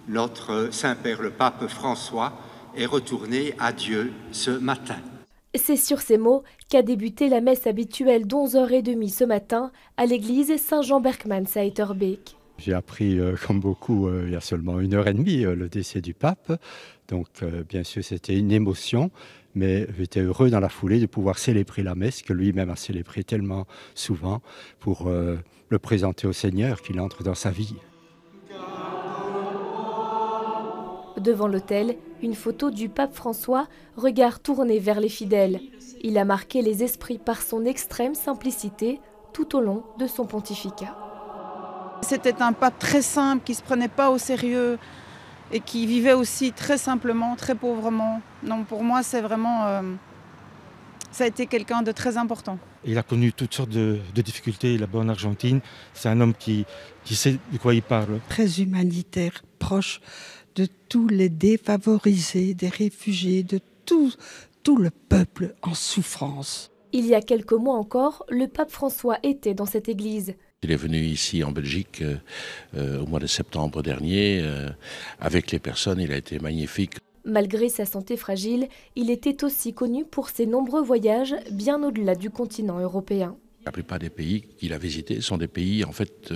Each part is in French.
Notre Saint-Père le Pape François est retourné à Dieu ce matin. C'est sur ces mots qu'a débuté la messe habituelle d'11h30 ce matin à l'église Saint-Jean-Berckmans à Etterbeek. J'ai appris, comme beaucoup, il y a seulement 1h30, le décès du pape. Donc, bien sûr, c'était une émotion, mais j'étais heureux dans la foulée de pouvoir célébrer la messe, que lui-même a célébré tellement souvent, pour le présenter au Seigneur, qu'il entre dans sa vie. Devant l'autel, une photo du pape François, regard tourné vers les fidèles. Il a marqué les esprits par son extrême simplicité tout au long de son pontificat. C'était un pape très simple, qui ne se prenait pas au sérieux et qui vivait aussi très simplement, très pauvrement. Donc pour moi, c'est vraiment, ça a été quelqu'un de très important. Il a connu toutes sortes de difficultés là-bas en Argentine. C'est un homme qui sait de quoi il parle. Très humanitaire, proche de tous les défavorisés, des réfugiés, de tout le peuple en souffrance. Il y a quelques mois encore, le pape François était dans cette église. Il est venu ici en Belgique au mois de septembre dernier. Avec les personnes, il a été magnifique. Malgré sa santé fragile, il était aussi connu pour ses nombreux voyages bien au-delà du continent européen. La plupart des pays qu'il a visités sont des pays, en fait,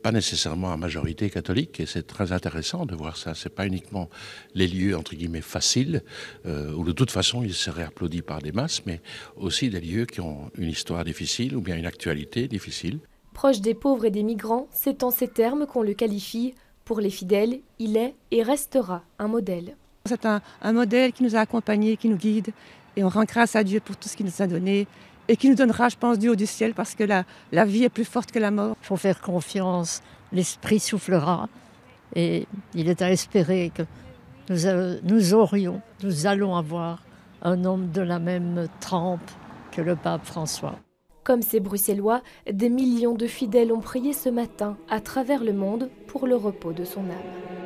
pas nécessairement à majorité catholique. Et c'est très intéressant de voir ça. Ce n'est pas uniquement les lieux, entre guillemets, faciles, où de toute façon il serait applaudi par des masses, mais aussi des lieux qui ont une histoire difficile ou bien une actualité difficile. Proche des pauvres et des migrants, c'est en ces termes qu'on le qualifie. Pour les fidèles, il est et restera un modèle. C'est un modèle qui nous a accompagnés, qui nous guide. Et on rend grâce à Dieu pour tout ce qu'il nous a donné. Et qui nous donnera, je pense, du haut du ciel, parce que la vie est plus forte que la mort. Il faut faire confiance, l'esprit soufflera. Et il est à espérer que nous allons avoir un homme de la même trempe que le pape François. Comme ces Bruxellois, des millions de fidèles ont prié ce matin à travers le monde pour le repos de son âme.